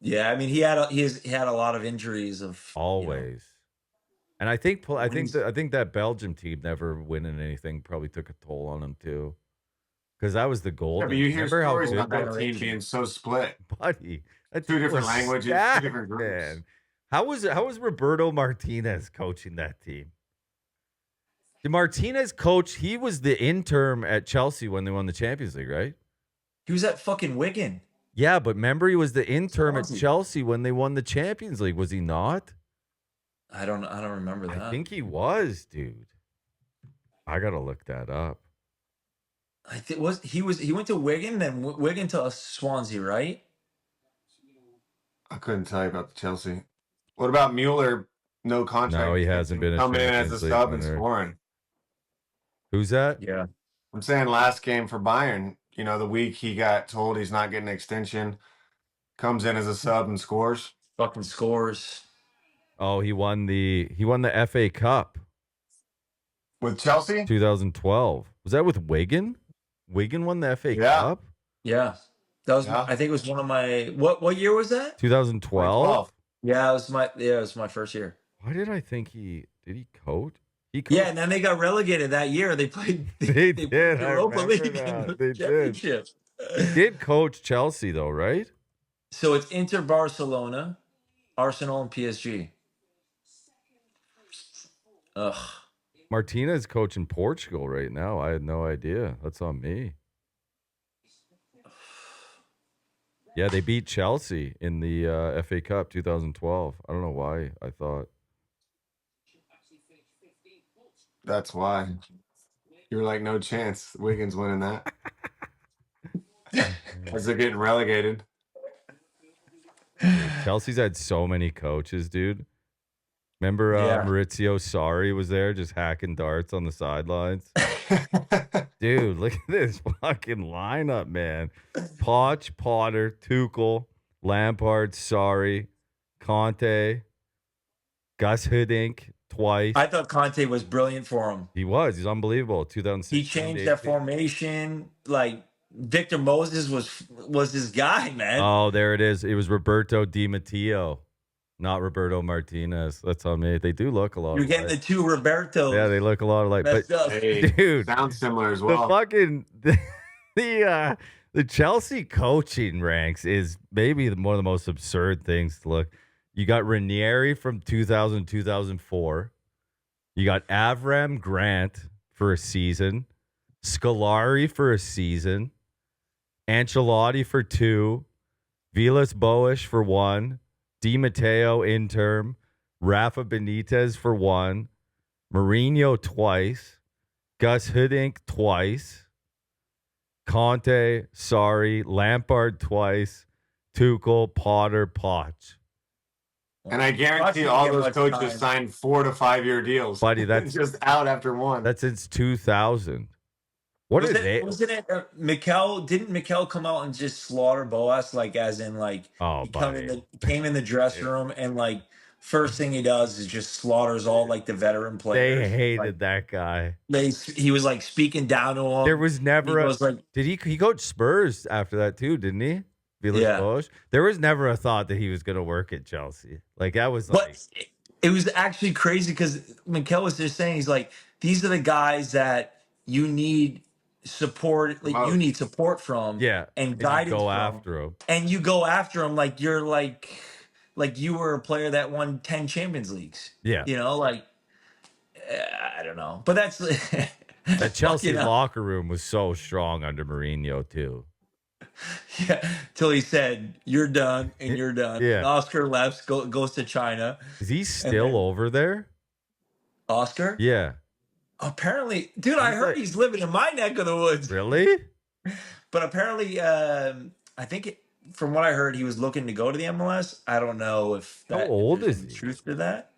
Yeah, I mean, he had a lot of injuries always. And I think that Belgium team never winning anything probably took a toll on him too. Because that was the goal. Yeah, but you hear stories about that team being so split. Buddy. Two different languages, 2 different groups. Man. How was Roberto Martinez coaching that team? The Martinez coach, he was the interim at Chelsea when they won the Champions League, right? He was at fucking Wigan. Yeah, but remember he was the interim at Chelsea when they won the Champions League, was he not? I don't remember that. I think he was, dude. I gotta look that up. He went to Wigan, then Wigan to Swansea, right? I couldn't tell you about the Chelsea. What about Mueller? No contract. No, he hasn't been coming in as a sub and scoring. Who's that? Yeah, I'm saying last game for Bayern. The week he got told he's not getting an extension, comes in as a sub and scores. Fucking scores. Oh, he won the FA Cup with Chelsea. 2012. Was that with Wigan? Wigan won the FA Cup. Yeah, that was. I think it was one of my. What year was that? 2012. Yeah, it was my first year. Why did I think did he coach? Yeah, and then they got relegated that year. They played. They did. The Europa League they Championship. Did. He did coach Chelsea though, right? So it's Inter, Barcelona, Arsenal, and PSG. Ugh. Martinez coaching Portugal right now. I had no idea. That's on me. Yeah, they beat Chelsea in the FA Cup 2012. I don't know why I thought. That's why. You were like, no chance. Wigan's winning that. As they're getting relegated. Dude, Chelsea's had so many coaches, dude. Remember Maurizio Sarri was there just hacking darts on the sidelines? Dude, look at this fucking lineup, man. Poch, Potter, Tuchel, Lampard, Sarri, Conte, Gus Hiddink, twice. I thought Conte was brilliant for him. He was. He's unbelievable. 2016. He changed that formation. Like Victor Moses was his guy, man. Oh, there it is. It was Roberto Di Matteo, not Roberto Martinez. That's on me. They do look a lot. You're getting the two Robertos. Yeah, they look a lot alike. But hey, dude, sounds similar as well. The Chelsea coaching ranks is maybe one of the most absurd things to look. You got Ranieri from 2000, 2004. You got Avram Grant for a season, Scolari for a season, Ancelotti for 2, Vilas Boas for 1, Di Matteo interim, Rafa Benitez for 1, Mourinho twice, Gus Hiddink twice, Conte, sorry, Lampard twice, Tuchel, Potter, Poch. And I guarantee all those coaches signed 4 to 5 year deals. Buddy, that's just out after one. That's since 2000. What is it? Wasn't it Mikel? Didn't Mikel come out and just slaughter Boas? Like, as in, like, he came in the dressing room and, like, first thing he does is just slaughters all, like, the veteran players. They hated that guy. He was, like, speaking down to him. There was never did he coach Spurs after that too, didn't he? Bosch. There was never a thought that he was going to work at Chelsea. Like, that was like... But it was actually crazy because Mikel was just saying, he's like, these are the guys that you need support, like you need support from, and guidance go from, after him, and you go after them like you're like you were a player that won 10 Champions Leagues. Yeah, you know, like I don't know, but that's the Chelsea locker room was so strong under Mourinho too. Yeah, till he said, "You're done," and you're done. Yeah, and Oscar left, goes to China. Is he still over there? Oscar? Yeah. Apparently, dude, I heard he's living in my neck of the woods. Really? But apparently, I think from what I heard, he was looking to go to the MLS. I don't know if how old is he? Truth to that.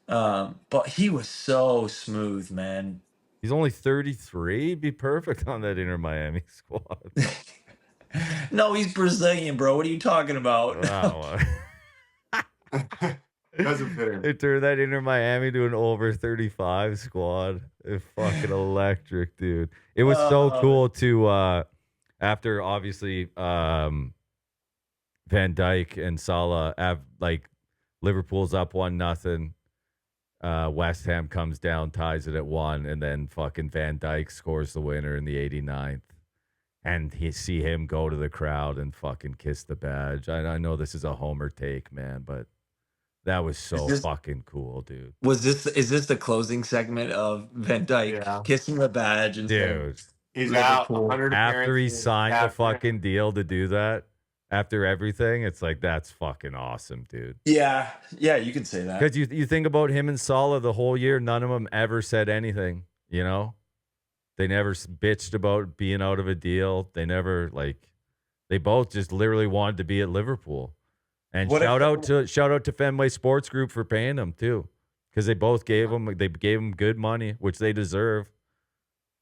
But he was so smooth, man. He's only 33. He'd be perfect on that Inter Miami squad. No, he's Brazilian, bro. What are you talking about? Doesn't fit in. They turned that Inter Miami to an over 35 squad. It's fucking electric, dude. It was so cool to after obviously Van Dijk and Salah have, like, Liverpool's up 1-0. West Ham comes down, ties it at 1, and then fucking Van Dijk scores the winner in the 89th. And you see him go to the crowd and fucking kiss the badge. I know this is a homer take, man, but that was so fucking cool, dude. Is this the closing segment of Van Dijk kissing the badge and dude? He's out after he signed the fucking deal to do that. After everything, it's like, that's fucking awesome, dude. Yeah, you can say that. Because you think about him and Salah the whole year, none of them ever said anything, you know? They never bitched about being out of a deal. They never, they both just literally wanted to be at Liverpool. And shout out to Fenway Sports Group for paying them too, because they both gave them good money, which they deserve.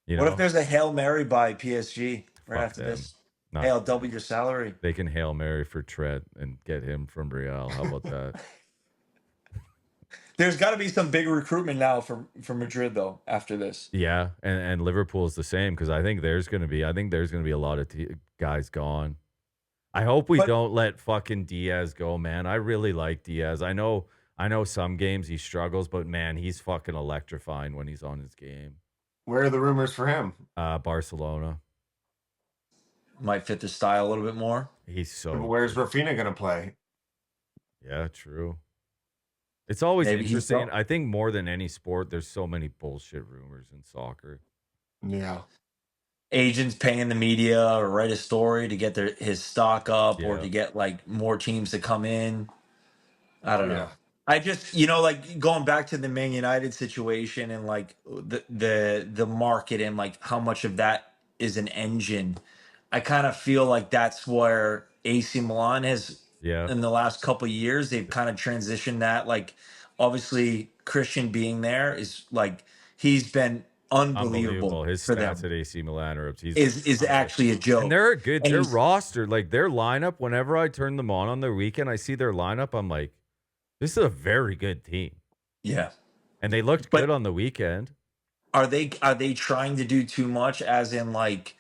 What if there's a Hail Mary by PSG right after this? Hey, I'll double your salary. They can Hail Mary for Trent and get him from Real. How about that? There's got to be some big recruitment now for Madrid, though, after this. Yeah, and Liverpool's the same, because I think there's going to be a lot of guys gone. I hope we don't let fucking Diaz go, man. I really like Diaz. I know some games he struggles, but man, he's fucking electrifying when he's on his game. Where are the rumors for him? Barcelona. Might fit the style a little bit more. He's so. Where's Rafinha going to play? Yeah, true. It's always interesting. I think more than any sport, there's so many bullshit rumors in soccer. Yeah. Agents paying the media or write a story to get his stock up or to get more teams to come in. I don't know. I just, going back to the Man United situation and the market and how much of that is an engine. I kind of feel like that's where AC Milan has, in the last couple of years, they've kind of transitioned that. Obviously, Christian being there is he's been unbelievable. His for stats them. at AC Milan are is actually a joke. And they're a good, their roster, their lineup, whenever I turn them on the weekend, I see their lineup, I'm like, this is a very good team. Yeah. And they looked good on the weekend. Are they trying to do too much, as in like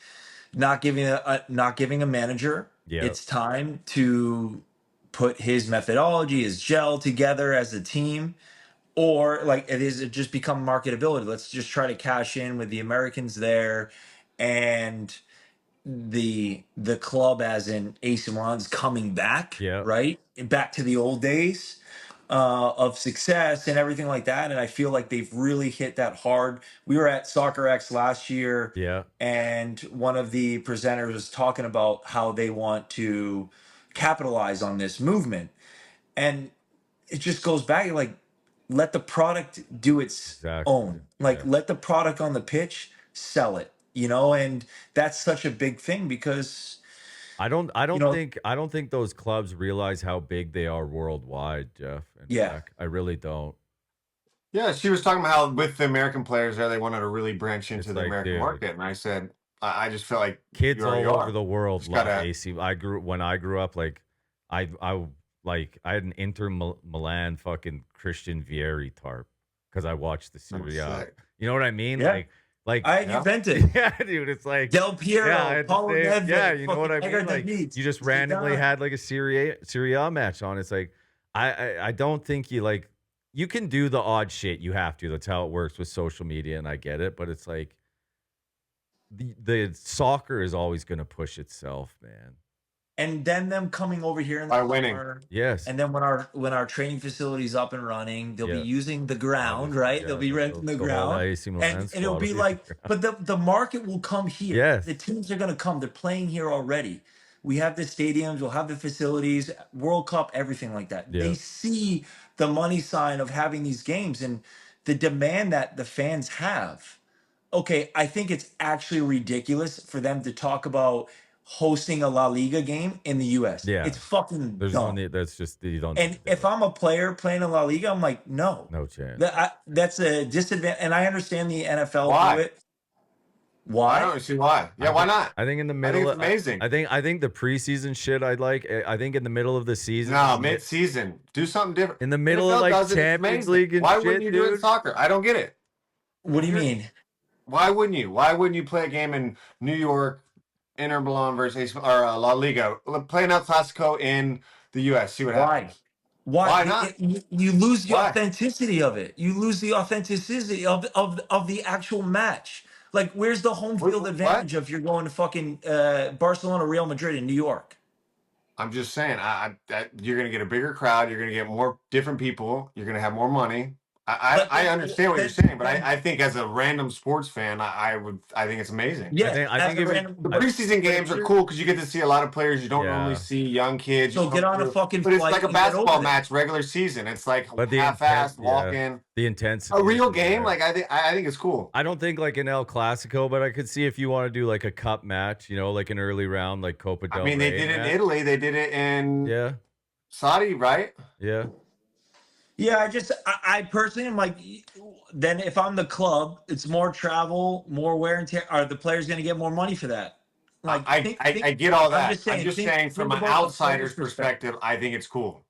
not giving a manager its time to put his methodology, his gel together as a team? Or like it just become marketability? Let's just try to cash in with the Americans there, and the club, as in AC Milan's coming back, right? Back to the old days of success and everything like that. And I feel like they've really hit that hard. We were at Soccer X last year, and one of the presenters was talking about how they want to capitalize on this movement. And it just goes back, like, let the product do its own. Like, let the product on the pitch sell it, and that's such a big thing, because I don't think those clubs realize how big they are worldwide, Jeff and Brek. I really don't. Yeah, she was talking about how with the American players there, they wanted to really branch into the American market, and I said, I just felt like kids all over the world love AC. When I grew up, like I had an Inter Milan fucking Christian Vieri tarp because I watched the Serie A. You know what I mean? Yeah. Like I invented. Yeah, dude. It's like Del Piero, Paulo Nedved. Yeah, you know what I mean? Like you just randomly had like a Serie A match on. It's like I don't think you can do the odd shit. You have to. That's how it works with social media, and I get it. But it's like the soccer is always going to push itself, man. And then them coming over here in the summer, and then when our training facility's up and running, they'll be using the ground, right? They'll be renting the ground, and it'll be like, but the market will come here. Yes. The teams are going to come. They're playing here already. We have the stadiums, we'll have the facilities, World Cup, everything like that. They see the money sign of having these games and the demand that the fans have. Okay, I think it's actually ridiculous for them to talk about hosting a La Liga game in the US. Yeah. It's fucking dumb. That's just, you don't. And if I'm a player playing in La Liga, I'm like, no chance. That's a disadvantage. And I understand the NFL do it. Why? I don't see why. Yeah, why not? I think in the middle, it's amazing. I think the preseason shit I'd like. I think in the middle of the season. No, mid-season, do something different. In the middle of like Champions League and why shit, wouldn't you do it in soccer? I don't get it. What do you mean? Why wouldn't you? Why wouldn't you play a game in New York, Inter Milan versus La Liga? Play an El Clasico in the U.S. See what happens. Why not? You lose the authenticity of it. You lose the authenticity of the actual match. Like, where's the home field advantage if you're going to fucking Barcelona, Real Madrid in New York? I'm just saying, you're going to get a bigger crowd. You're going to get more different people. You're going to have more money. I understand what you're saying, but I think as a random sports fan, I think it's amazing. Yeah, I think the preseason games are cool because you get to see a lot of players you don't normally see, young kids. So get on a fucking flight. But it's like a basketball match, regular season. It's like half-assed, walk-in. The intensity. A real game, like I think it's cool. I don't think like an El Clasico, but I could see if you want to do like a cup match, like an early round, like Copa del Rey. They did it in Italy. They did it in Saudi, right? Yeah. Yeah, I personally am like, then if I'm the club, it's more travel, more wear and tear. Are the players going to get more money for that? Like, I get all that. I'm just saying from an outsider's perspective, I think it's cool.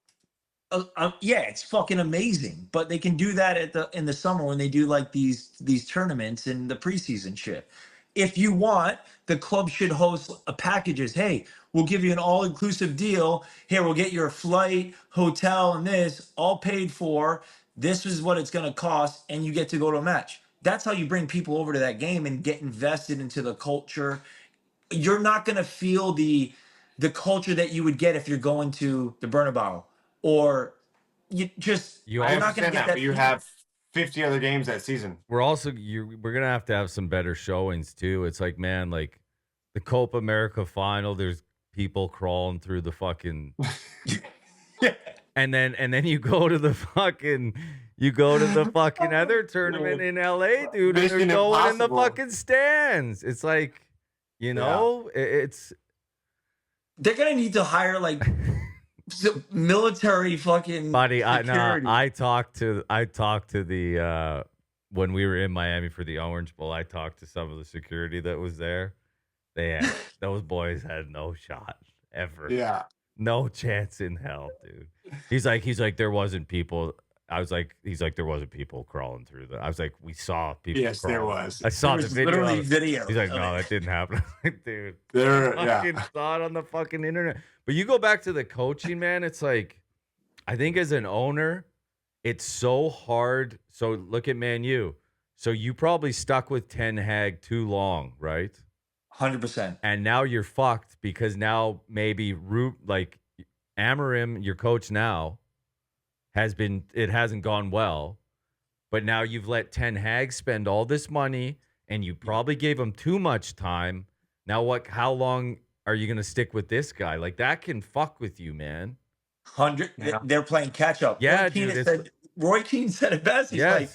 Yeah, it's fucking amazing. But they can do that in the summer when they do like these tournaments and the preseason shit. If you want, the club should host packages. Hey, we'll give you an all-inclusive deal. Here, we'll get your flight, hotel, and this all paid for. This is what it's going to cost, and you get to go to a match. That's how you bring people over to that game and get invested into the culture. You're not going to feel the culture that you would get if you're going to the Bernabeu, or you're not going to get that. But you have 50 other games that season. We're gonna have some better showings too. It's like, man, like the Copa America final, there's people crawling through the fucking and then you go to the fucking other tournament in LA, dude, and they're going in the fucking stands. It's like, it's they're gonna need to hire like military fucking buddy. I talked to the when we were in Miami for the Orange Bowl. I talked to some of the security that was there. Those boys had no shot ever. Yeah, no chance in hell, dude. He's like there wasn't people. he's like, there wasn't people crawling through the. I was like, we saw people. Yes, crawling. there was. I saw There the was video. literally video. He's like, no, that didn't happen. I was like, dude, There, I fucking saw it on the fucking internet. But you go back to the coaching, man. It's like, I think as an owner, it's so hard. So look at Man U. So you probably stuck with Ten Hag too long, right? 100%. And now you're fucked because now maybe Amorim, your coach now, it hasn't gone well, but now you've let Ten Hag spend all this money and you probably gave him too much time. Now how long are you going to stick with this guy? Like that can fuck with you, man. They're playing catch up. Yeah, Roy Keane said it best. He's like,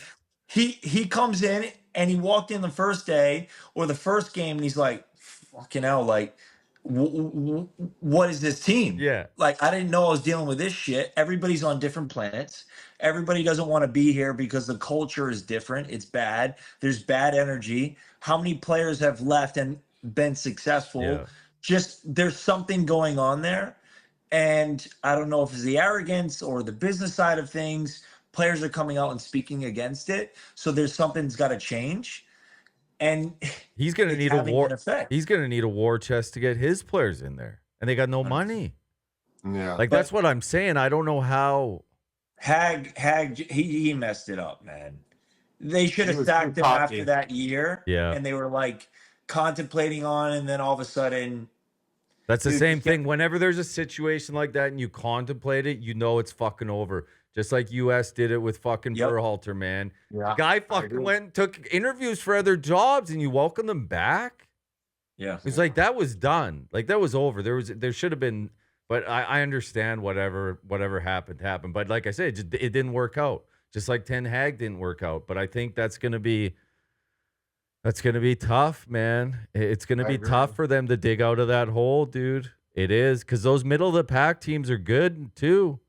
he comes in and he walked in the first day or the first game and he's like, fucking hell, like, what is this team? Yeah. Like, I didn't know I was dealing with this shit. Everybody's on different planets. Everybody doesn't want to be here because the culture is different. It's bad. There's bad energy. How many players have left and been successful? Yeah. Just there's something going on there. And I don't know if it's the arrogance or the business side of things. Players are coming out and speaking against it. So there's something's got to change. And he's going to need a war. He's going to need a war chest to get his players in there. And they got no money. Yeah. Like, that's what I'm saying. I don't know how. Hag, he messed it up, man. They should have sacked him after that year. Yeah. And they were like contemplating on, and then all of a sudden. That's the same thing. Whenever there's a situation like that and you contemplate it, you know it's fucking over. Just like US did it with fucking Berhalter, man. Yeah, guy fucking went and took interviews for other jobs and you welcome them back. Yeah. It's like that was done. Like that was over. There should have been, but I understand whatever happened. But like I said, it didn't work out. Just like Ten Hag didn't work out. But I think that's gonna be tough, man. It's gonna be tough for them to dig out of that hole, dude. It is, because those middle of the pack teams are good too.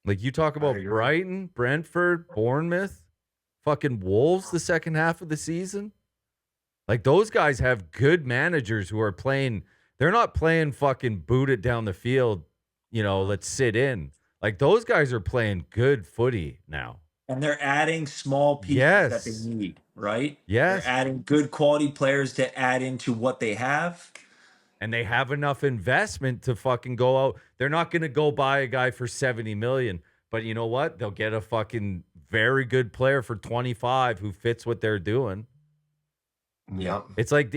Like you talk about Brighton, Brentford, Bournemouth, fucking Wolves the second half of the season. Like those guys have good managers who are playing. They're not playing fucking boot it down the field, let's sit in. Like those guys are playing good footy now. And they're adding small pieces that they need, right? Yes. They're adding good quality players to add into what they have. And they have enough investment to fucking go out. They're not going to go buy a guy for 70 million. But you know what? They'll get a fucking very good player for 25 who fits what they're doing. Yeah. It's like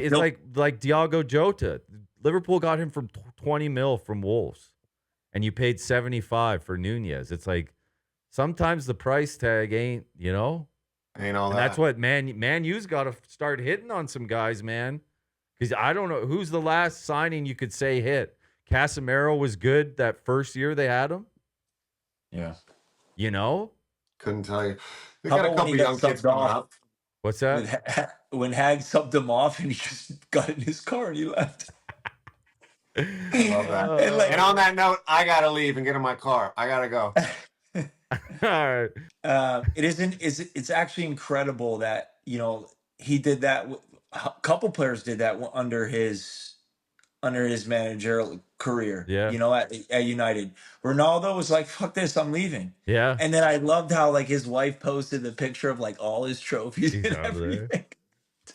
Diogo Jota. Liverpool got him for 20 mil from Wolves. And you paid 75 for Nunez. It's like sometimes the price tag ain't, Ain't all that. That's what Man U's got to start hitting on some guys, man. Because I don't know who's the last signing you could say hit. Casemiro was good that first year they had him. Yeah. Couldn't tell you. They got a couple young kids coming up. What's that? When Hag subbed him off and he just got in his car and he left. I love that. And on that note, I got to leave and get in my car. I got to go. All right. It's actually incredible that, he did that. A couple players did that under his managerial career. Yeah. At United. Ronaldo was like, "Fuck this, I'm leaving." Yeah. And then I loved how like his wife posted the picture of like all his trophies and everything. There.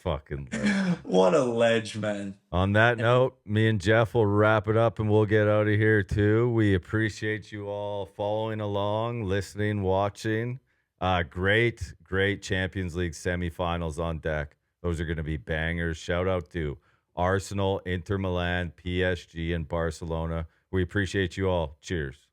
Fucking ledge. What a ledge, man. On that note, me and Geoff will wrap it up and we'll get out of here too. We appreciate you all following along, listening, watching. Great Champions League semifinals on deck. Those are going to be bangers. Shout out to Arsenal, Inter Milan, PSG, and Barcelona. We appreciate you all. Cheers.